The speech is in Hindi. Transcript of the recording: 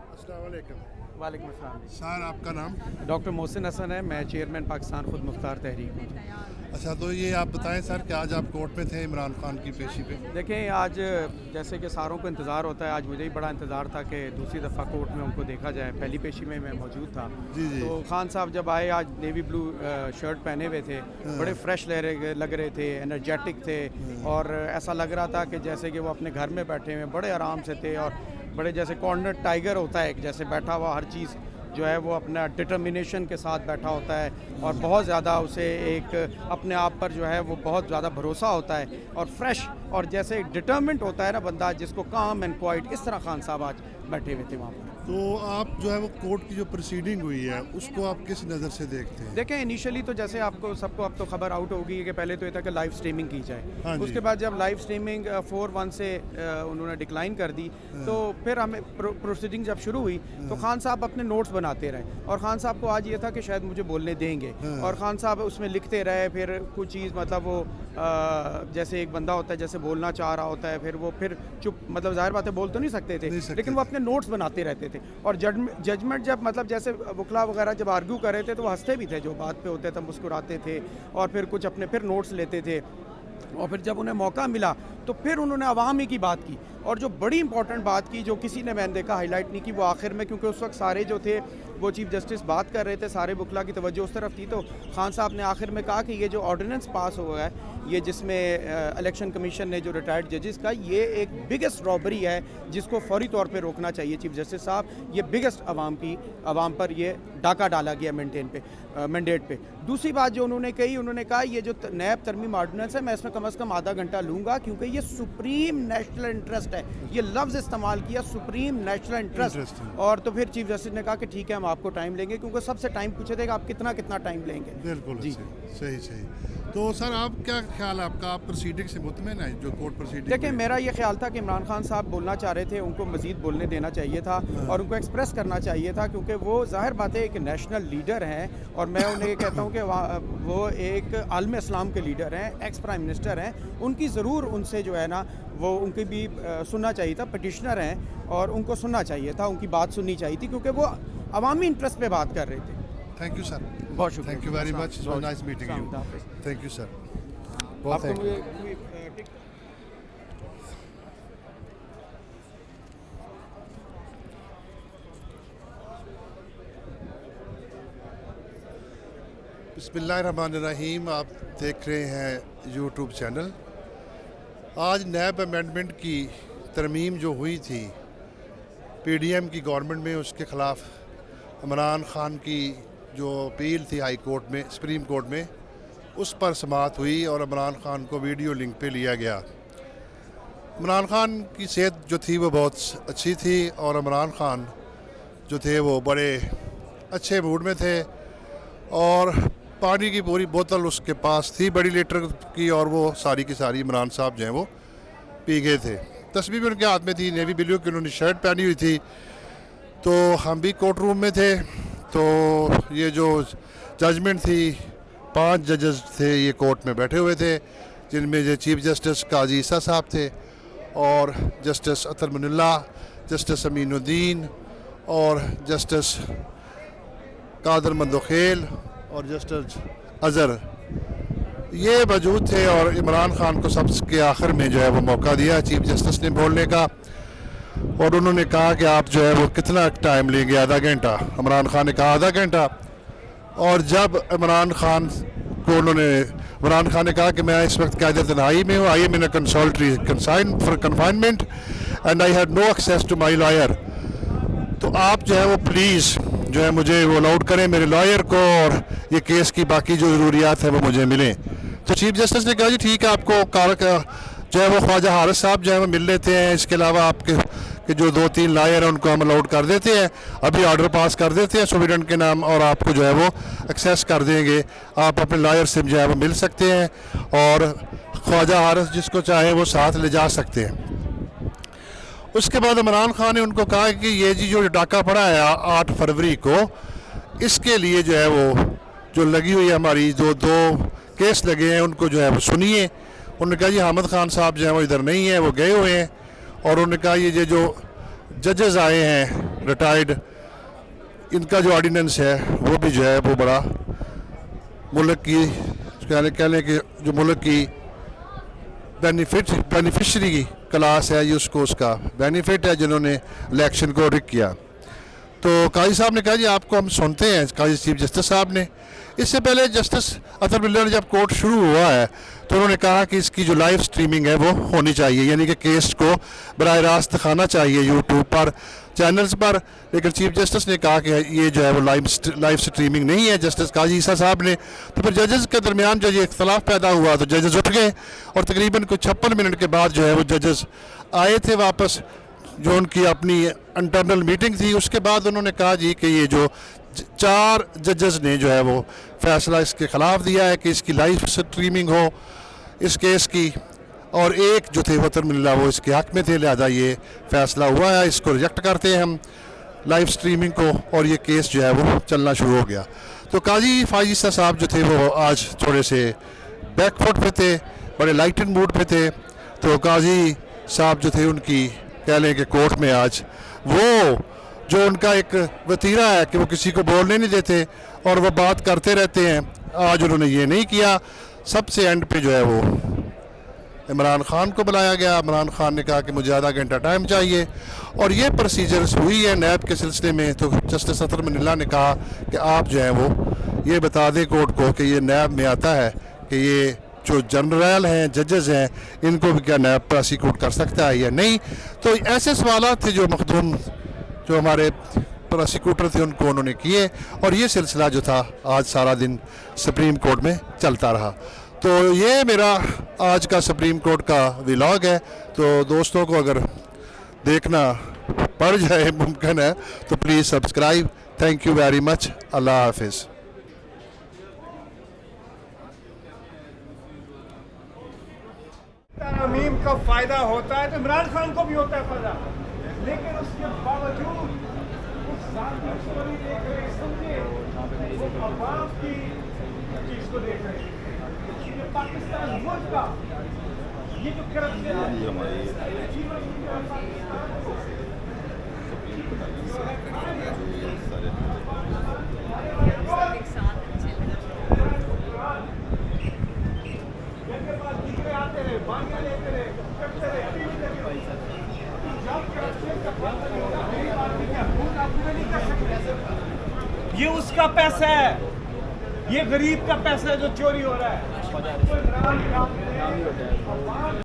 अस्सलाम वालेकुम। वालेकुम अस्सलाम। सर आपका नाम? डॉक्टर मोहसिन हसन है, मैं चेयरमैन पाकिस्तान खुद मुख्तार तहरीक हूँ। अच्छा, तो ये आप बताएं सर कि आज आप कोर्ट में थे इमरान खान की पेशी पे। देखें, आज जैसे कि सारों को इंतज़ार होता है, आज मुझे ही बड़ा इंतज़ार था कि दूसरी दफ़ा कोर्ट में उनको देखा जाए। पहली पेशी में मैं मौजूद था। जी जी। तो खान साहब जब आए, आज नेवी ब्लू शर्ट पहने हुए थे, बड़े फ्रेश लग रहे थे, एनर्जेटिक थे, और ऐसा लग रहा था कि जैसे कि वो अपने घर में बैठे हुए बड़े आराम से थे, और बड़े जैसे कॉर्नर टाइगर होता है जैसे बैठा हुआ, हर चीज़ जो है वो अपना डिटर्मिनेशन के साथ बैठा होता है, और बहुत ज़्यादा उसे एक अपने आप पर जो है वो बहुत ज़्यादा भरोसा होता है, और फ्रेश और जैसे एक डिटर्मेंट होता है ना बंदा, जिसको काम एंड क्वाइट, इस तरह खान साहब आज बैठे हुए थे वहाँ पर। तो आप जो है वो कोर्ट की जो प्रोसीडिंग हुई है उसको आप किस नज़र से देखते हैं? देखें, इनिशियली तो जैसे आपको सबको अब तो खबर आउट होगी कि पहले तो ये था कि लाइव स्ट्रीमिंग की हाँ जाए, जी। उसके बाद जब लाइव स्ट्रीमिंग 4-1 से उन्होंने डिक्लाइन कर दी, तो फिर हमें प्रोसीडिंग जब शुरू हुई तो खान साहब अपने नोट्स बनाते रहे, और खान साहब को आज ये था कि शायद मुझे बोलने देंगे, और खान साहब उसमें लिखते रहे। फिर कुछ चीज़ मतलब वो जैसे एक बंदा होता है जैसे बोलना चाह रहा होता है, फिर वो फिर चुप, मतलब ज़ाहिर बात है बोल तो नहीं सकते थे, लेकिन वो अपने नोट्स बनाते रहते थे। और जजमेंट जब मतलब जैसे वकला वगैरह जब आर्ग्यू कर रहे थे तो वो हंसते भी थे, जो बात पे होते थे मुस्कुराते थे, और फिर कुछ अपने फिर नोट्स लेते थे। और फिर जब उन्हें मौका मिला तो फिर उन्होंने अवामी की बात की, और जो बड़ी इंपॉर्टेंट बात की जो किसी ने मैंने देखा हाईलाइट नहीं की, वो आखिर में, क्योंकि उस वक्त सारे जो थे वो चीफ जस्टिस बात कर रहे थे, सारे वकला की तवज्जो उस तरफ थी, तो खान साहब ने आखिर में कहा कि ये जो ऑर्डिनेंस पास हुआ है, ये जिसमें इलेक्शन कमीशन ने जो रिटायर्ड जजेस का, ये एक बिगेस्ट रॉबरी है जिसको फौरी तौर पर रोकना चाहिए चीफ जस्टिस साहब। ये बिगेस्ट आवाम पर ये डाका डाला गया मैंडेट पे। दूसरी बात जो उन्होंने कही, उन्होंने कहा ये जो नैब तरमीम ऑर्डिनेंस है, मैं इसमें कम से कम आधा घंटा लूँगा, क्योंकि ये सुप्रीम नेशनल इंटरेस्ट है। ये लफ्ज़ इस्तेमाल किया, सुप्रीम नेशनल इंटरेस्ट। और तो फिर चीफ जस्टिस ने कहा कि ठीक है, हम आपको टाइम लेंगे, क्योंकि सबसे टाइम पूछे थे कि आप कितना टाइम लेंगे। बिल्कुल जी सही सही। तो सर आप क्या ख्याल है आपका, आप प्रोसीडिंग से मुतमिन है जो कोर्ट प्रोसीडिंग? देखिए, मेरा ये ख्याल था कि इमरान खान साहब बोलना चाह रहे थे, उनको मज़ीद बोलने देना चाहिए था, और उनको एक्सप्रेस करना चाहिए था, क्योंकि वो ज़ाहिर बात है एक नेशनल लीडर हैं, और मैं उन्हें ये कहता हूँ कि वो एक आलम इस्लाम के लीडर हैं, एक्स प्राइम मिनिस्टर हैं, उनकी ज़रूर उनसे जो है ना वो उनकी भी सुनना चाहिए था। पटिशनर हैं और उनको सुनना चाहिए था, उनकी बात सुननी चाहिए थी, क्योंकि वो अवामी इंटरेस्ट पे बात कर रहे थे। Thank you sir. बहुत शुक्रिया। Thank you very much, nice meeting you. Thank you sir. बहुत आपको थैंक यू। मुझे बिस्मिल्लाहिर्रहमानिर्रहीम। आप देख रहे हैं यूट्यूब चैनल। आज नैब अमेंडमेंट की तरमीम जो हुई थी पीडीएम की गवर्नमेंट में, उसके ख़िलाफ़ इमरान खान की जो अपील थी हाई कोर्ट में, सुप्रीम कोर्ट में, उस पर समाअत हुई और इमरान खान को वीडियो लिंक पे लिया गया। इमरान खान की सेहत जो थी वो बहुत अच्छी थी, और इमरान खान जो थे वो बड़े अच्छे मूड में थे, और पानी की पूरी बोतल उसके पास थी बड़ी लीटर की, और वो सारी की सारी इमरान साहब जो हैं वो पी गए थे। तस्वीर भी उनके हाथ में थी, नेवी ब्लू की उन्होंने शर्ट पहनी हुई थी। तो हम भी कोर्ट रूम में थे, तो ये जो जजमेंट थी, 5 जजेस थे ये कोर्ट में बैठे हुए थे, जिनमें जो चीफ जस्टिस काजी ईसा साहब थे, और जस्टिस अतर मुनिल्लाह, जस्टिस अमीनुद्दीन, और जस्टिस कादर मंदोखेल, और जस्टिस अज़हर, ये मौजूद थे। और इमरान खान को सबके आखिर में जो है वो मौका दिया चीफ जस्टिस ने बोलने का, और उन्होंने कहा कि आप जो है वो कितना टाइम लेंगे, आधा घंटा। इमरान खान ने कहा आधा घंटा, और जब इमरान खान ने कहा कि मैं इस वक्त क़ैद तन्हाई में हूँ, I am in consolatory for confinement and I had no access to my lawyer, तो आप जो है वो प्लीज़ जो है मुझे वो अलाउड करें मेरे लॉयर को, और ये केस की बाकी जो ज़रूरियात है वो मुझे मिलें। तो चीफ जस्टिस ने कहा जी ठीक है, आपको जो है वो ख्वाजा हारिस साहब जो है वो मिल लेते हैं, इसके अलावा आपके कि जो 2-3 लॉयर हैं उनको हम अलाउड कर देते हैं, अभी ऑर्डर पास कर देते हैं सुप्रीडेंट के नाम, और आपको जो है वो एक्सेस कर देंगे, आप अपने लॉयर से जो है वो मिल सकते हैं, और ख्वाजा हारिस जिसको चाहे वो साथ ले जा सकते हैं। उसके बाद इमरान खान ने उनको कहा कि ये जी जो डाका पड़ा है 8 फरवरी को, इसके लिए जो है वो जो लगी हुई है हमारी दो केस लगे हैं, उनको जो है वो सुनिए। उन्होंने कहा जी हामिद खान साहब जो है वो इधर नहीं है, वो गए हुए हैं, और उन्होंने कहा ये जो जजेस आए हैं रिटायर्ड, इनका जो ऑर्डिनेंस है वो भी जो है वो बड़ा मुल्क की कहने कि जो मुल्क की बेनिफिशरी क्लास है ये उसको उसका बेनिफिट है जिन्होंने इलेक्शन को रिक किया। तो काजी साहब ने कहा जी आपको हम सुनते हैं, काजी चीफ जस्टिस साहब ने। इससे पहले जस्टिस अतर बिल्ला जब कोर्ट शुरू हुआ है तो उन्होंने कहा कि इसकी जो लाइव स्ट्रीमिंग है वो होनी चाहिए, यानी कि केस को बराह रास्त दिखाना चाहिए यूट्यूब पर चैनल्स पर। लेकिन चीफ जस्टिस ने कहा कि ये जो है वो लाइव स्ट्रीमिंग नहीं है, जस्टिस काजी ईसा साहब ने। तो फिर जजेस के दरमियान जो ये इख्तलाफ पैदा हुआ तो जजेस उठ गए और तकरीबन कुछ 56 मिनट के बाद जो है वो जजेस आए थे वापस, जो उनकी अपनी इंटरनल मीटिंग थी। उसके बाद उन्होंने कहा जी कि ये जो 4 जजेस ने जो है वो फैसला इसके ख़िलाफ़ दिया है कि इसकी लाइव स्ट्रीमिंग हो इस केस की, और एक जो थे वतर मिल्ला वो इसके हक़ में थे, लिहाजा ये फ़ैसला हुआ है, इसको रिजेक्ट करते हैं हम लाइव स्ट्रीमिंग को, और ये केस जो है वो चलना शुरू हो गया। तो काजी फायज़ ईसा साहब जो थे वो आज थोड़े से बैकफुट पे थे, बड़े लाइटेड मूड पे थे। तो काजी साहब जो थे उनकी कह लें कि कोर्ट में आज वो जो उनका एक वतीरा है कि वो किसी को बोलने नहीं देते और वो बात करते रहते हैं, आज उन्होंने ये नहीं किया। सबसे एंड पे जो है वो इमरान खान को बुलाया गया। इमरान खान ने कहा कि मुझे आधा घंटा टाइम चाहिए, और ये प्रोसीजर्स हुई है नैब के सिलसिले में। तो जस्टिस अतर बिल्ला ने कहा कि आप जो है वो ये बता दें कोर्ट को कि ये नैब में आता है कि ये जो जनरल हैं जजेस हैं इनको भी क्या नैब प्रोसिक्यूट कर सकता है या नहीं। तो ऐसे सवाल थे जो मखदूम जो हमारे प्रोसिक्यूटर थे उनको उन्होंने किए, और ये सिलसिला जो था आज सारा दिन सुप्रीम कोर्ट में चलता रहा। तो ये मेरा आज का सुप्रीम कोर्ट का व्लॉग है। तो दोस्तों को अगर देखना पड़ जाए मुमकिन है तो please subscribe. Thank you very much. Allah हाफिज़। तरमीम का फायदा होता है तो इमरान खान को भी होता है फायदा, लेकिन उसके बावजूद उस जालिम स्टोरी देख रहे समझे वो अवाम की चीज को देख रहे हैं। ये पाकिस्तान मुल्क का ये जो करप्शन ये उसका पैसा है, ये गरीब का पैसा है जो चोरी हो रहा है।